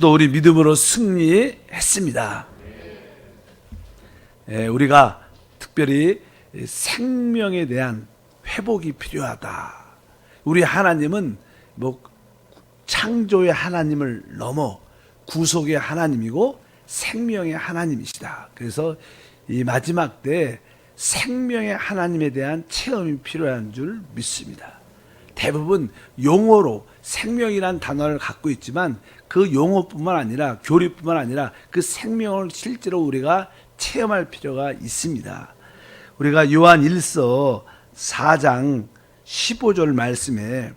또 우리 믿음으로 승리했습니다. 우리가 특별히 생명에 대한 회복이 필요하다. 우리 하나님은 창조의 하나님을 넘어 구속의 하나님이고 생명의 하나님이시다. 그래서 이 마지막 때 생명의 하나님에 대한 체험이 필요한 줄 믿습니다. 대부분 용어로 생명이란 단어를 갖고 있지만 그 용어뿐만 아니라 교리뿐만 아니라 그 생명을 실제로 우리가 체험할 필요가 있습니다. 우리가 요한 1서 4장 15절 말씀에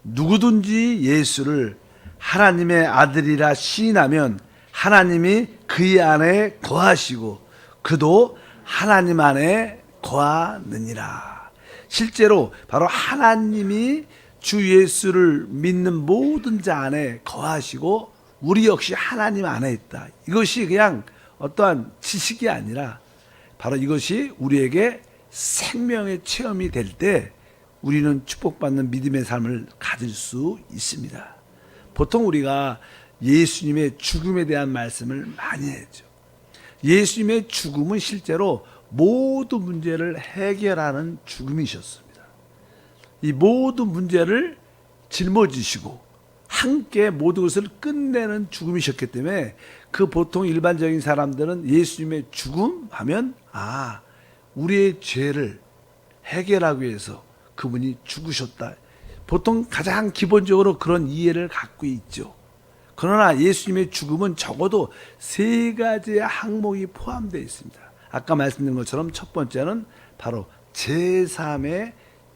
누구든지 예수를 하나님의 아들이라 시인하면 하나님이 그의 안에 거하시고 그도 하나님 안에 거하느니라. 실제로 바로 하나님이 주 예수를 믿는 모든 자 안에 거하시고 우리 역시 하나님 안에 있다. 이것이 그냥 어떠한 지식이 아니라 바로 이것이 우리에게 생명의 체험이 될 때 우리는 축복받는 믿음의 삶을 가질 수 있습니다. 보통 우리가 예수님의 죽음에 대한 말씀을 많이 했죠. 예수님의 죽음은 실제로 모든 문제를 해결하는 죽음이셨습니다. 이 모든 문제를 짊어지시고 함께 모든 것을 끝내는 죽음이셨기 때문에 그 보통 일반적인 사람들은 예수님의 죽음 하면 우리의 죄를 해결하기 위해서 그분이 죽으셨다. 보통 가장 기본적으로 그런 이해를 갖고 있죠. 그러나 예수님의 죽음은 적어도 세 가지의 항목이 포함되어 있습니다. 아까 말씀드린 것처럼 첫 번째는 바로 제3의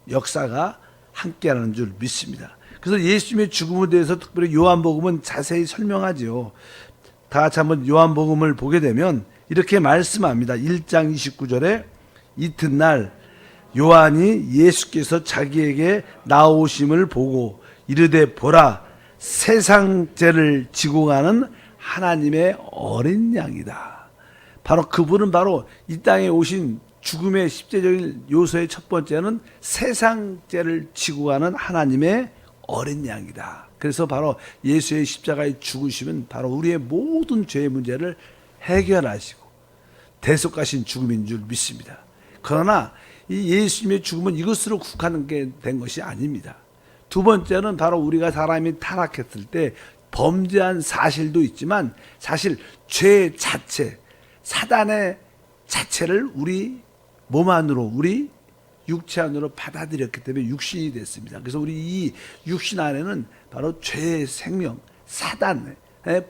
역사가 함께하는 줄 믿습니다. 그래서 예수님의 죽음에 대해서 특별히 요한복음은 자세히 설명하지요. 다 같이 한번 요한복음을 보게 되면 이렇게 말씀합니다. 1장 29절에 이튿날 요한이 예수께서 자기에게 나오심을 보고 이르되 보라 세상 죄를 지고 가는 하나님의 어린 양이다. 바로 그분은 바로 이 땅에 오신 죽음의 십제적인 요소의 첫 번째는 세상 죄를 지고 가는 하나님의 어린 양이다. 그래서 바로 예수의 십자가의 죽으심은 바로 우리의 모든 죄의 문제를 해결하시고 대속하신 죽음인 줄 믿습니다. 그러나 이 예수님의 죽음은 이것으로 국한된 것이 아닙니다. 두 번째는 바로 우리가 사람이 타락했을 때 범죄한 사실도 있지만 사실 죄 자체, 사단의 자체를 우리 몸 안으로, 우리 육체 안으로 받아들였기 때문에 육신이 됐습니다. 그래서 우리 이 육신 안에는 바로 죄의 생명, 사단의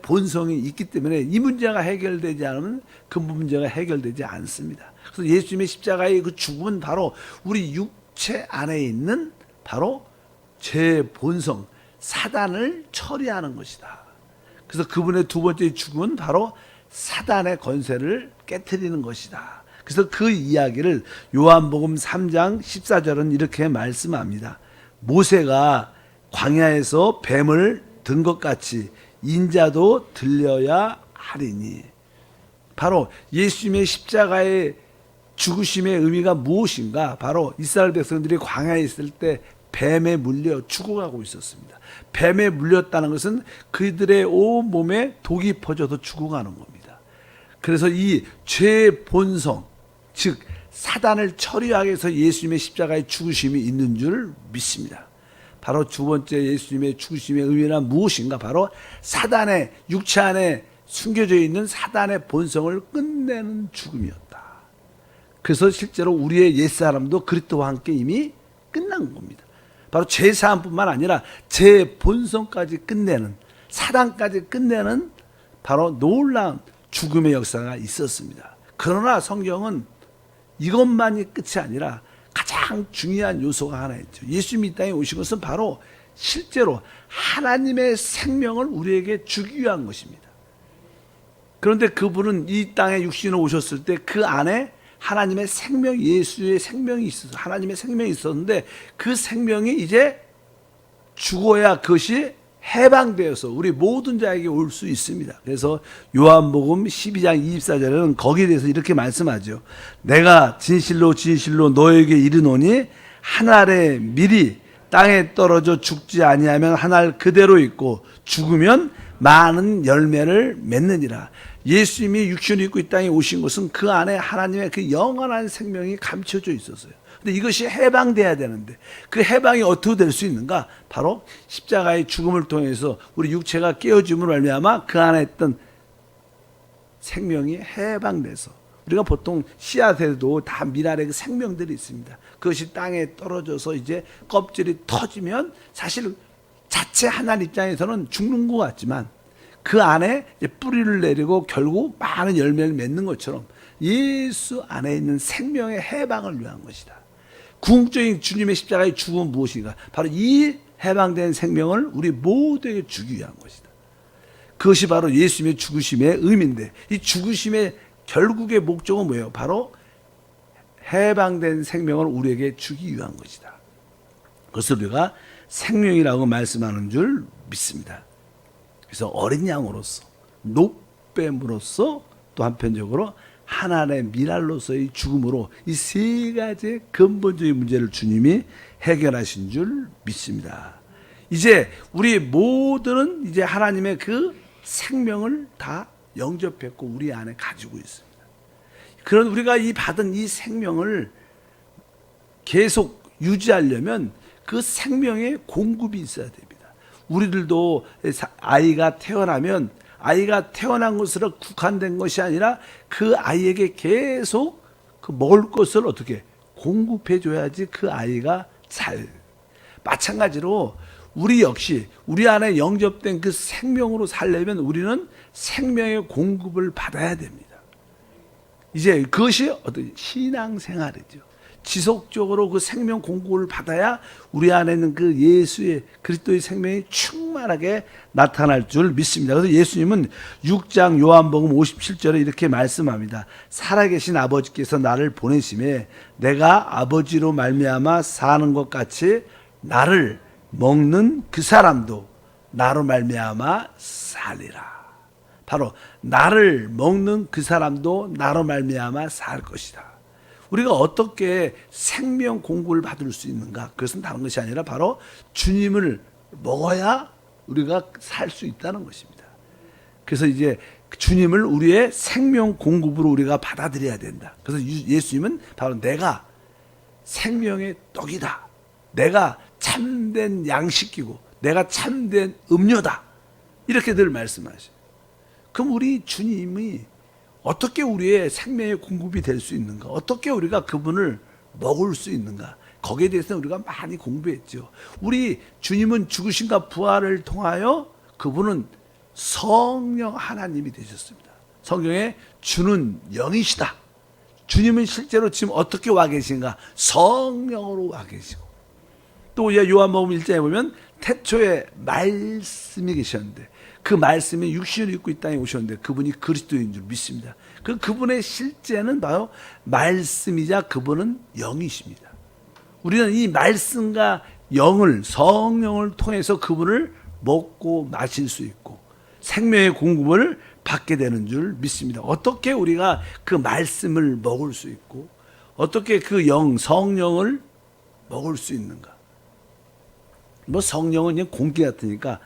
본성이 있기 때문에 이 문제가 해결되지 않으면 그 문제가 해결되지 않습니다. 그래서 예수님의 십자가의 그 죽음은 바로 우리 육체 안에 있는 바로 죄의 본성, 사단을 처리하는 것이다. 그래서 그분의 두 번째 죽음은 바로 사단의 권세를 깨트리는 것이다. 그래서 그 이야기를 요한복음 3장 14절은 이렇게 말씀합니다. 모세가 광야에서 뱀을 든 것 같이 인자도 들려야 하리니. 바로 예수님의 십자가의 죽으심의 의미가 무엇인가? 바로 이스라엘 백성들이 광야에 있을 때 뱀에 물려 죽어가고 있었습니다. 뱀에 물렸다는 것은 그들의 온 몸에 독이 퍼져서 죽어가는 겁니다. 그래서 이 죄의 본성, 즉 사단을 처리하기 위해서 예수님의 십자가의 죽으심이 있는 줄 믿습니다. 바로 두 번째 예수님의 죽으심의 의미는 무엇인가? 바로 사단의 육체 안에 숨겨져 있는 사단의 본성을 끝내는 죽음이었다. 그래서 실제로 우리의 옛사람도 그리스도와 함께 이미 끝난 겁니다. 바로 죄사함뿐만 아니라 제 본성까지 끝내는, 사단까지 끝내는 바로 놀라운 죽음의 역사가 있었습니다. 그러나 성경은 이것만이 끝이 아니라 가장 중요한 요소가 하나 있죠. 예수님이 이 땅에 오신 것은 바로 실제로 하나님의 생명을 우리에게 주기 위한 것입니다. 그런데 그분은 이 땅에 육신으로 오셨을 때 그 안에 하나님의 생명, 예수의 생명이 있어서 하나님의 생명이 있었는데 그 생명이 이제 죽어야 그것이 해방되어서 우리 모든 자에게 올 수 있습니다. 그래서 요한복음 12장 24절에는 거기에 대해서 이렇게 말씀하죠. 내가 진실로 진실로 너에게 이르노니 한 알의 밀이 땅에 떨어져 죽지 아니하면 한 알 그대로 있고 죽으면 많은 열매를 맺느니라. 예수님이 육신을 입고 이 땅에 오신 것은 그 안에 하나님의 그 영원한 생명이 감춰져 있었어요. 근데 이것이 해방돼야 되는데 그 해방이 어떻게 될 수 있는가? 바로 십자가의 죽음을 통해서 우리 육체가 깨어짐으로 말미암아 그 안에 있던 생명이 해방돼서, 우리가 보통 씨앗에도 다 미랄의 그 생명들이 있습니다. 그것이 땅에 떨어져서 이제 껍질이 터지면 사실 자체 하나님 입장에서는 죽는 것 같지만 그 안에 이제 뿌리를 내리고 결국 많은 열매를 맺는 것처럼 예수 안에 있는 생명의 해방을 위한 것이다. 궁극적인 주님의 십자가의 죽음은 무엇인가? 바로 이 해방된 생명을 우리 모두에게 주기 위한 것이다. 그것이 바로 예수님의 죽으심의 의미인데, 이 죽으심의 결국의 목적은 뭐예요? 바로 해방된 생명을 우리에게 주기 위한 것이다. 그것을 우리가 생명이라고 말씀하는 줄 믿습니다. 그래서 어린 양으로서, 녹뱀으로서, 또 한편적으로 하나님의 미랄로서의 죽음으로 이 세 가지 근본적인 문제를 주님이 해결하신 줄 믿습니다. 이제 우리 모두는 이제 하나님의 그 생명을 다 영접했고 우리 안에 가지고 있습니다. 그런 우리가 이 받은 이 생명을 계속 유지하려면 그 생명의 공급이 있어야 됩니다. 우리들도 아이가 태어나면 아이가 태어난 것으로 국한된 것이 아니라 그 아이에게 계속 그 먹을 것을 어떻게 공급해 줘야지 그 아이가 잘. 마찬가지로 우리 역시 우리 안에 영접된 그 생명으로 살려면 우리는 생명의 공급을 받아야 됩니다. 이제 그것이 어떤 신앙생활이죠. 지속적으로 그 생명 공급을 받아야 우리 안에 있는 그 예수의 그리스도의 생명이 충만하게 나타날 줄 믿습니다. 그래서 예수님은 6장 요한복음 57절에 이렇게 말씀합니다. 살아계신 아버지께서 나를 보내심에 내가 아버지로 말미암아 사는 것 같이 나를 먹는 그 사람도 나로 말미암아 살리라. 바로 나를 먹는 그 사람도 나로 말미암아 살 것이다. 우리가 어떻게 생명 공급을 받을 수 있는가? 그것은 다른 것이 아니라 바로 주님을 먹어야 우리가 살 수 있다는 것입니다. 그래서 이제 주님을 우리의 생명 공급으로 우리가 받아들여야 된다. 그래서 예수님은 바로 내가 생명의 떡이다. 내가 참된 양식이고 내가 참된 음료다. 이렇게 늘 말씀하셔요. 그럼 우리 주님이 어떻게 우리의 생명의 공급이 될 수 있는가? 어떻게 우리가 그분을 먹을 수 있는가? 거기에 대해서는 우리가 많이 공부했죠. 우리 주님은 죽으심과 부활을 통하여 그분은 성령 하나님이 되셨습니다. 성경에 주는 영이시다. 주님은 실제로 지금 어떻게 와 계신가? 성령으로 와 계시고. 또 요한복음 1장에 보면 태초에 말씀이 계셨는데 그 말씀이 육신을 입고 이 땅에 오셨는데 그분이 그리스도인 줄 믿습니다. 그분의 실제는 바로 말씀이자 그분은 영이십니다. 우리는 이 말씀과 영을, 성령을 통해서 그분을 먹고 마실 수 있고 생명의 공급을 받게 되는 줄 믿습니다. 어떻게 우리가 그 말씀을 먹을 수 있고 어떻게 그 영, 성령을 먹을 수 있는가? 뭐 성령은 그냥 공기 같으니까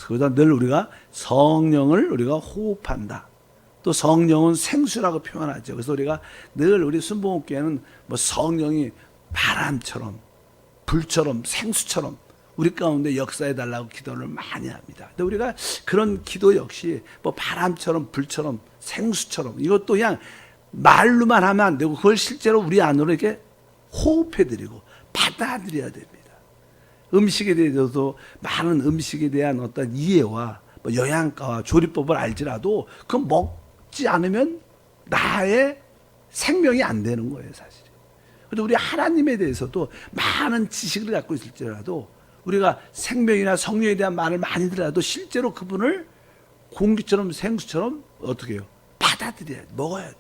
그러다 늘 우리가 성령을 우리가 호흡한다. 또 성령은 생수라고 표현하죠. 그래서 우리가 늘 우리 순복음교회는 뭐 성령이 바람처럼 불처럼 생수처럼 우리 가운데 역사해 달라고 기도를 많이 합니다. 근데 우리가 그런 기도 역시 뭐 바람처럼 불처럼 생수처럼 이것도 그냥 말로만 하면 안 되고 그걸 실제로 우리 안으로 이렇게 호흡해 드리고 받아들여야 됩니다. 음식에 대해서도 많은 음식에 대한 어떤 이해와 뭐 영양가와 조리법을 알지라도 그 먹지 않으면 나의 생명이 안 되는 거예요, 사실. 그런데 우리 하나님에 대해서도 많은 지식을 갖고 있을지라도 우리가 생명이나 성령에 대한 말을 많이 들어도 실제로 그분을 공기처럼 생수처럼 어떻게 해요? 받아들여야 돼, 먹어야 돼.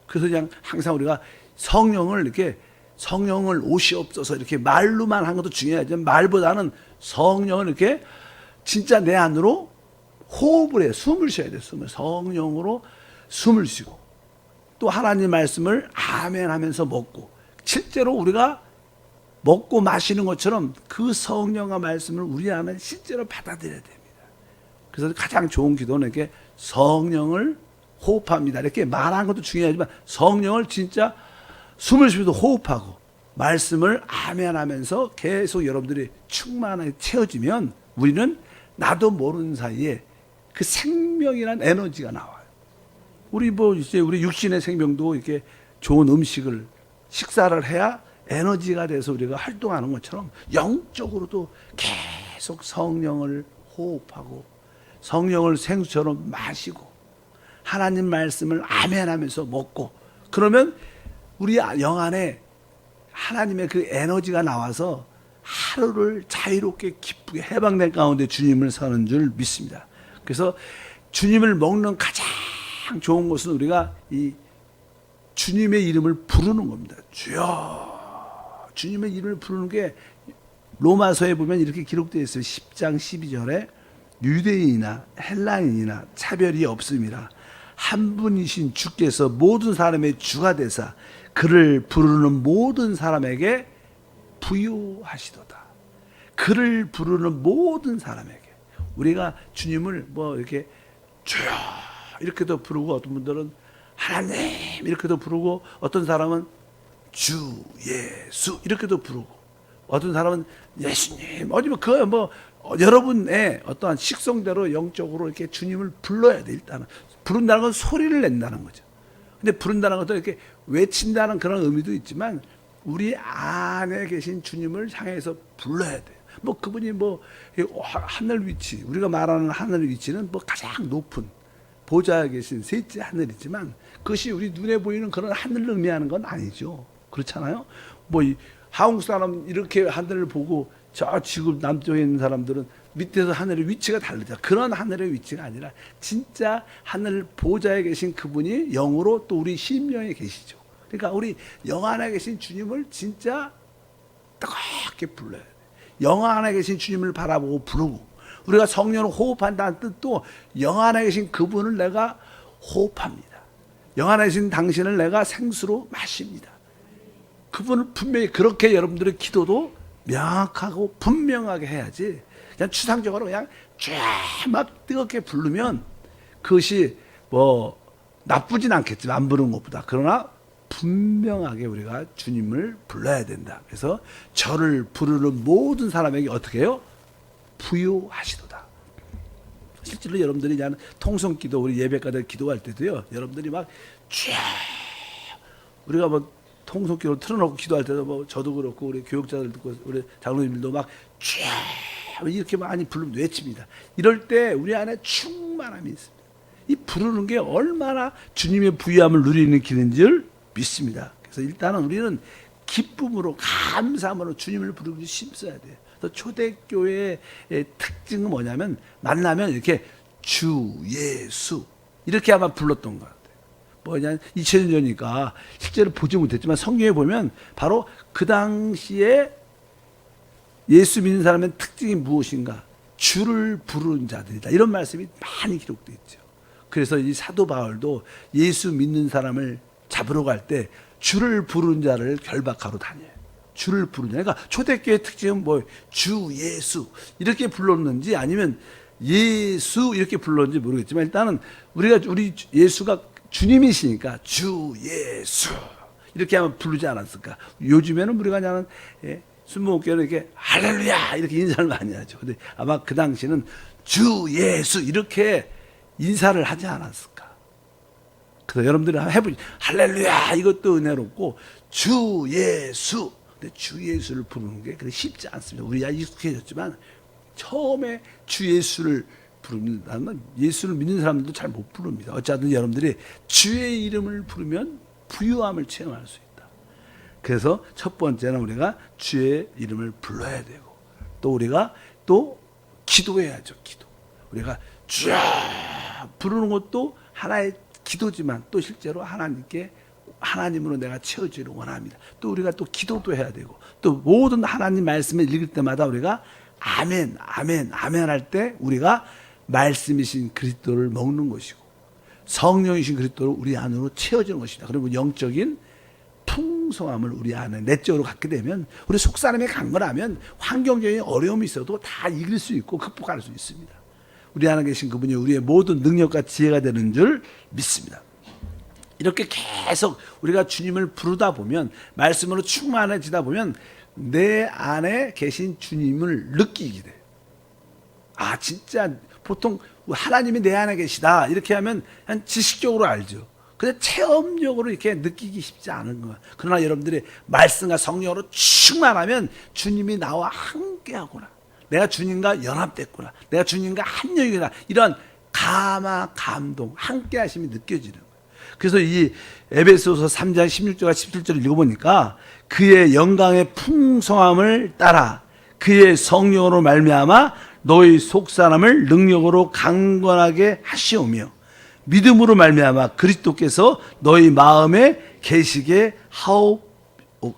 그래서 그냥 항상 우리가 성령을 이렇게 성령을 오시옵소서 이렇게 말로만 한 것도 중요하지만 말보다는 성령을 이렇게 진짜 내 안으로 호흡을 해요. 숨을 쉬어야 돼요. 성령으로 숨을 쉬고 또 하나님 말씀을 아멘 하면서 먹고 실제로 우리가 먹고 마시는 것처럼 그 성령과 말씀을 우리 안에 실제로 받아들여야 됩니다. 그래서 가장 좋은 기도는 이렇게 성령을 호흡합니다. 이렇게 말하는 것도 중요하지만 성령을 진짜 숨을 쉬어도 호흡하고 말씀을 아멘 하면서 계속 여러분들이 충만하게 채워지면 우리는 나도 모르는 사이에 그 생명이란 에너지가 나와요. 우리 이제 우리 육신의 생명도 이렇게 좋은 음식을 식사를 해야 에너지가 돼서 우리가 활동하는 것처럼 영적으로도 계속 성령을 호흡하고 성령을 생수처럼 마시고 하나님 말씀을 아멘 하면서 먹고 그러면 우리 영 안에 하나님의 그 에너지가 나와서 하루를 자유롭게 기쁘게 해방된 가운데 주님을 사는 줄 믿습니다. 그래서 주님을 먹는 가장 좋은 것은 우리가 이 주님의 이름을 부르는 겁니다. 주여. 주님의 이름을 부르는 게 로마서에 보면 이렇게 기록되어 있어요. 10장 12절에 유대인이나 헬라인이나 차별이 없음이라 한 분이신 주께서 모든 사람의 주가 되사 그를 부르는 모든 사람에게 부요하시도다. 그를 부르는 모든 사람에게. 우리가 주님을 뭐 이렇게 주여 이렇게도 부르고 어떤 분들은 하나님 이렇게도 부르고 어떤 사람은 주 예수 이렇게도 부르고 어떤 사람은 예수님 어디면 그 뭐 여러분의 어떠한 식성대로 영적으로 이렇게 주님을 불러야 돼. 일단은 부른다는 건 소리를 낸다는 거죠. 근데 부른다는 것도 이렇게 외친다는 그런 의미도 있지만 우리 안에 계신 주님을 향해서 불러야 돼요. 뭐 그분이 뭐 하늘 위치 우리가 말하는 하늘 위치는 뭐 가장 높은 보좌에 계신 셋째 하늘이지만 그것이 우리 눈에 보이는 그런 하늘을 의미하는 건 아니죠. 그렇잖아요. 뭐 한국 사람 이렇게 하늘을 보고 저 지금 남쪽에 있는 사람들은 밑에서 하늘의 위치가 다르죠. 그런 하늘의 위치가 아니라 진짜 하늘 보좌에 계신 그분이 영으로 또 우리 심령에 계시죠. 그러니까 우리 영 안에 계신 주님을 진짜 뜨겁게 불러야 돼요. 영 안에 계신 주님을 바라보고 부르고 우리가 성령을 호흡한다는 뜻도 영 안에 계신 그분을 내가 호흡합니다. 영 안에 계신 당신을 내가 생수로 마십니다. 그분을 분명히 그렇게 여러분들의 기도도 명확하고 분명하게 해야지 그냥 추상적으로 그냥 쫙막 뜨겁게 부르면 그것이 뭐 나쁘진 않겠지만 안 부르는 것보다 그러나 분명하게 우리가 주님을 불러야 된다. 그래서 저를 부르는 모든 사람에게 어떻게 해요? 부요하시도다. 실제로 여러분들이 그냥 통성기도 우리 예배가들 기도할 때도요. 여러분들이 막 쫙 우리가 뭐 통성기로 틀어놓고 기도할 때도 뭐 저도 그렇고 우리 교육자들 듣고 우리 장로님들도 막 쫙 이렇게 많이 부르면 외칩니다. 이럴 때 우리 안에 충만함이 있습니다. 이 부르는 게 얼마나 주님의 부유함을 누리는 길인지를 믿습니다. 그래서 일단은 우리는 기쁨으로 감사함으로 주님을 부르기 힘써야 돼요. 또 초대교회의 특징은 뭐냐면 만나면 이렇게 주 예수 이렇게 아마 불렀던 것 같아요. 뭐냐 2000년 전이니까 실제로 보지 못했지만 성경에 보면 바로 그 당시에 예수 믿는 사람의 특징이 무엇인가? 주를 부르는 자들이다. 이런 말씀이 많이 기록되어 있죠. 그래서 이 사도 바울도 예수 믿는 사람을 잡으러 갈 때 주를 부르는 자를 결박하러 다녀요. 주를 부르는 자. 그러니까 초대교회의 특징은 뭐 주 예수 이렇게 불렀는지 아니면 예수 이렇게 불렀는지 모르겠지만 일단은 우리 예수가 주님이시니까 주 예수 이렇게 하면 부르지 않았을까. 요즘에는 우리가 그냥 순복음교회는 이렇게 할렐루야 이렇게 인사를 많이 하죠. 근데 아마 그 당시는 주 예수 이렇게 인사를 하지 않았을까. 그래서 여러분들이 해보지 할렐루야 이것도 은혜롭고 주 예수 근데 주 예수를 부르는 게 그렇게 쉽지 않습니다. 우리가 익숙해졌지만 처음에 주 예수를 부른다는 건 예수를 믿는 사람들도 잘 못 부릅니다. 어쨌든 여러분들이 주의 이름을 부르면 부유함을 체험할 수 있다. 그래서 첫 번째는 우리가 주의 이름을 불러야 되고 또 우리가 또 기도해야죠. 기도. 우리가 주여 부르는 것도 하나의 기도지만 또 실제로 하나님으로 내가 채워지기를 원합니다. 또 우리가 또 기도도 해야 되고 또 모든 하나님 말씀을 읽을 때마다 우리가 아멘, 아멘, 아멘 할 때 우리가 말씀이신 그리스도를 먹는 것이고 성령이신 그리스도를 우리 안으로 채워지는 것이다. 그리고 영적인 풍성함을 우리 안에 내적으로 갖게 되면 우리 속사람이 강건하면 환경적인 어려움이 있어도 다 이길 수 있고 극복할 수 있습니다. 우리 안에 계신 그분이 우리의 모든 능력과 지혜가 되는 줄 믿습니다. 이렇게 계속 우리가 주님을 부르다 보면, 말씀으로 충만해지다 보면 내 안에 계신 주님을 느끼게 돼. 아, 진짜 보통 하나님이 내 안에 계시다 이렇게 하면 한 지식적으로 알죠. 근데 체험적으로 이렇게 느끼기 쉽지 않은 거야. 그러나 여러분들이 말씀과 성령으로 충만하면 주님이 나와 함께하구나, 내가 주님과 연합됐구나, 내가 주님과 한 영이구나, 이런 감동, 함께하심이 느껴지는 거예요. 그래서 이 에베소서 3장 16절과 17절을 읽어보니까 그의 영광의 풍성함을 따라 그의 성령으로 말미암아 너희 속사람을 능력으로 강건하게 하시오며 믿음으로 말미암아 그리스도께서 너희 마음에 계시게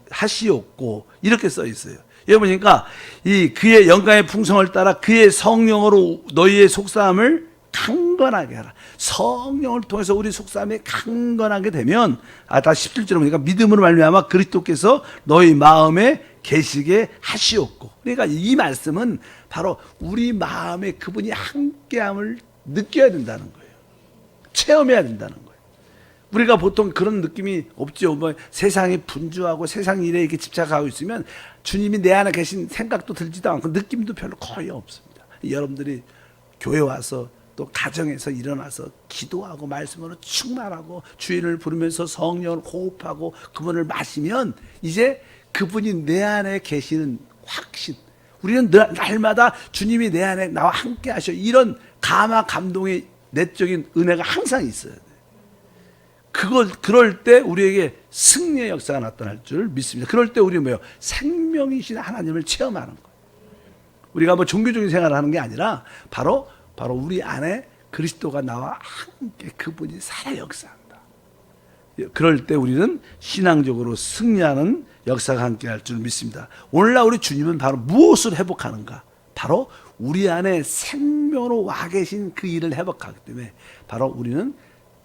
하시옵고, 이렇게 써 있어요. 여기 보니까 이 그의 영광의 풍성을 따라 그의 성령으로 너희의 속사람을 강건하게 하라. 성령을 통해서 우리 속사람이 강건하게 되면, 다 17절에 보니까 믿음으로 말미암아 그리스도께서 너희 마음에 계시게 하시옵고. 그러니까 이 말씀은 바로 우리 마음에 그분이 함께함을 느껴야 된다는 거예요. 체험해야 된다는 거예요. 우리가 보통 그런 느낌이 없죠. 뭐 세상이 분주하고 세상 일에 이렇게 집착하고 있으면 주님이 내 안에 계신 생각도 들지도 않고 느낌도 별로 거의 없습니다. 여러분들이 교회 와서 또 가정에서 일어나서 기도하고 말씀으로 충만하고 주인을 부르면서 성령을 호흡하고 그분을 마시면 이제 그분이 내 안에 계시는 확신, 우리는 날마다 주님이 내 안에 나와 함께 하셔, 이런 감동의 내적인 은혜가 항상 있어야 돼요. 그럴 때 우리에게 승리의 역사가 나타날 줄 믿습니다. 그럴 때 우리는 뭐예요? 생명이신 하나님을 체험하는 거예요. 우리가 뭐 종교적인 생활을 하는 게 아니라 바로 우리 안에 그리스도가 나와 함께 그분이 살아 역사한다. 그럴 때 우리는 신앙적으로 승리하는 역사가 함께 할 줄 믿습니다. 오늘날 우리 주님은 바로 무엇을 회복하는가? 바로 우리 안에 생명으로 와 계신 그 일을 회복하기 때문에 바로 우리는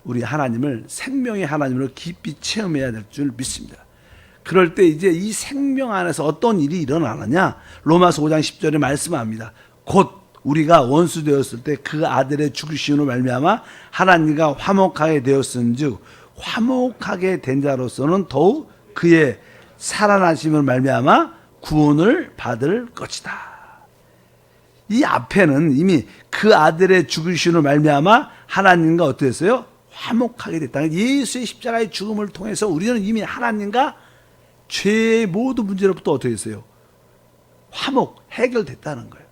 우리 하나님을 생명의 하나님으로 깊이 체험해야 될 줄 믿습니다. 그럴 때 이제 이 생명 안에서 어떤 일이 일어나느냐? 로마서 5장 10절에 말씀합니다. 곧 우리가 원수 되었을 때 그 아들의 죽으심으로 말미암아 하나님과 화목하게 되었은즉 화목하게 된 자로서는 더욱 그의 살아나심을 말미암아 구원을 받을 것이다. 이 앞에는 이미 그 아들의 죽으심으로 말미암아 하나님과 어떻게 했어요? 화목하게 됐다. 예수의 십자가의 죽음을 통해서 우리는 이미 하나님과 죄의 모든 문제로부터 어떻게 했어요? 화목, 해결됐다는 거예요.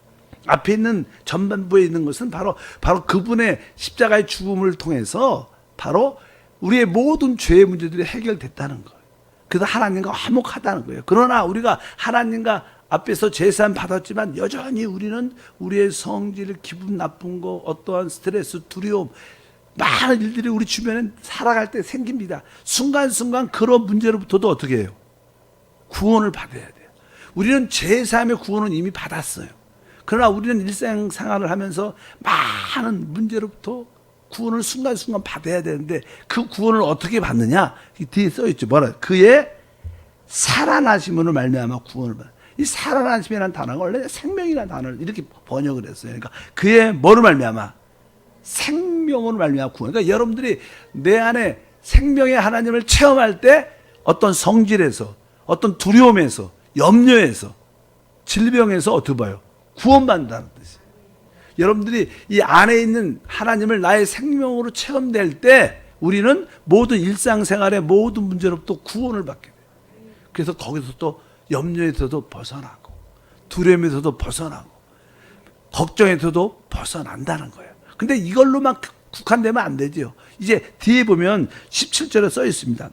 앞에 있는 전반부에 있는 것은 바로 그분의 십자가의 죽음을 통해서 바로 우리의 모든 죄의 문제들이 해결됐다는 거예요. 그래서 하나님과 화목하다는 거예요. 그러나 우리가 하나님과 앞에서 제사함 받았지만 여전히 우리는 우리의 성질, 기분 나쁜 거, 어떠한 스트레스, 두려움, 많은 일들이 우리 주변에 살아갈 때 생깁니다. 순간순간 그런 문제로부터도 어떻게 해요? 구원을 받아야 돼요. 우리는 제사함의 구원은 이미 받았어요. 그러나 우리는 일상생활을 하면서 많은 문제로부터 구원을 순간순간 받아야 되는데 그 구원을 어떻게 받느냐? 뒤에 써있죠. 뭐라? 그의 살아나심으로 말미암아 구원을 받아. 이 살아나심이라는 단어가 원래 생명이라는 단어를 이렇게 번역을 했어요. 그러니까 그의 뭐로 말미암아? 생명으로 말미암아 구원. 그러니까 여러분들이 내 안에 생명의 하나님을 체험할 때 어떤 성질에서, 어떤 두려움에서, 염려에서, 질병에서 어떻게 봐요? 구원받는다는 뜻이에요. 여러분들이 이 안에 있는 하나님을 나의 생명으로 체험될 때 우리는 모든 일상생활의 모든 문제로부터 구원을 받게 돼요. 그래서 거기서 또 염려에서도 벗어나고 두려움에서도 벗어나고 걱정에서도 벗어난다는 거예요. 근데 이걸로만 국한되면 안 되죠. 이제 뒤에 보면 17절에 써 있습니다.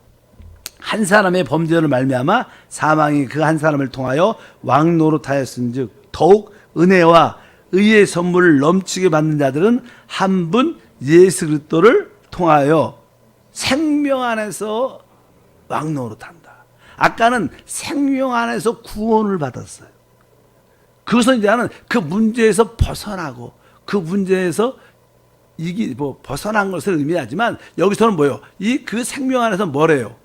한 사람의 범죄를 말미암아 사망이 그 한 사람을 통하여 왕노릇하였은즉 더욱 은혜와 의의 선물을 넘치게 받는 자들은 한 분 예수 그리스도를 통하여 생명 안에서 왕노릇한다. 아까는 생명 안에서 구원을 받았어요. 그것은 이제는 그 문제에서 벗어나고 그 문제에서 벗어난 것을 의미하지만 여기서는 뭐예요? 그 생명 안에서 뭐래요?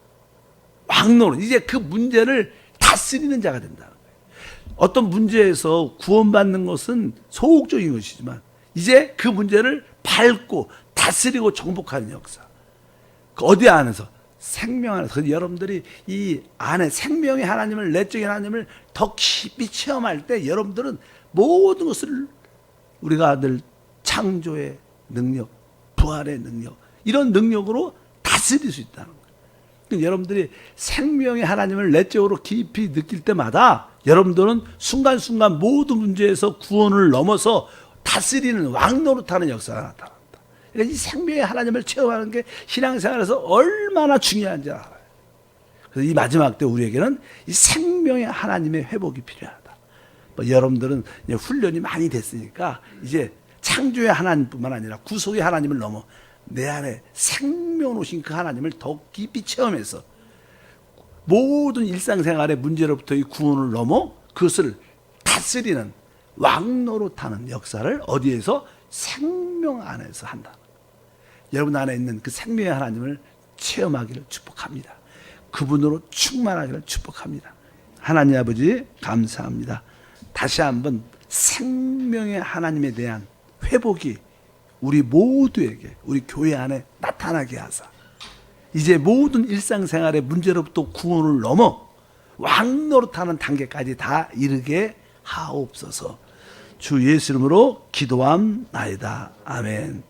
왕노릇. 이제 그 문제를 다스리는 자가 된다는 거예요. 어떤 문제에서 구원받는 것은 소극적인 것이지만 이제 그 문제를 밟고 다스리고 정복하는 역사. 그 어디 안에서? 생명 안에서. 그래서 여러분들이 이 안에 생명의 하나님을, 내적인 하나님을 더 깊이 체험할 때 여러분들은 모든 것을 우리가 늘 창조의 능력, 부활의 능력, 이런 능력으로 다스릴 수 있다는 거예요. 그러니까 여러분들이 생명의 하나님을 내적으로 깊이 느낄 때마다 여러분들은 순간순간 모든 문제에서 구원을 넘어서 다스리는 왕노릇하는 역사가 나타납니다. 그러니까 이 생명의 하나님을 체험하는 게 신앙생활에서 얼마나 중요한지 알아요. 그래서 이 마지막 때 우리에게는 이 생명의 하나님의 회복이 필요하다. 뭐 여러분들은 이제 훈련이 많이 됐으니까 이제 창조의 하나님뿐만 아니라 구속의 하나님을 넘어 내 안에 생명 오신 그 하나님을 더 깊이 체험해서 모든 일상생활의 문제로부터의 구원을 넘어 그것을 다스리는 왕노릇하는 역사를 어디에서? 생명 안에서 한다. 여러분 안에 있는 그 생명의 하나님을 체험하기를 축복합니다. 그분으로 충만하기를 축복합니다. 하나님 아버지 감사합니다. 다시 한번 생명의 하나님에 대한 회복이 우리 모두에게, 우리 교회 안에 나타나게 하사 이제 모든 일상생활의 문제로부터 구원을 넘어 왕노릇하는 단계까지 다 이르게 하옵소서. 주 예수 이름으로 기도함나이다. 아멘.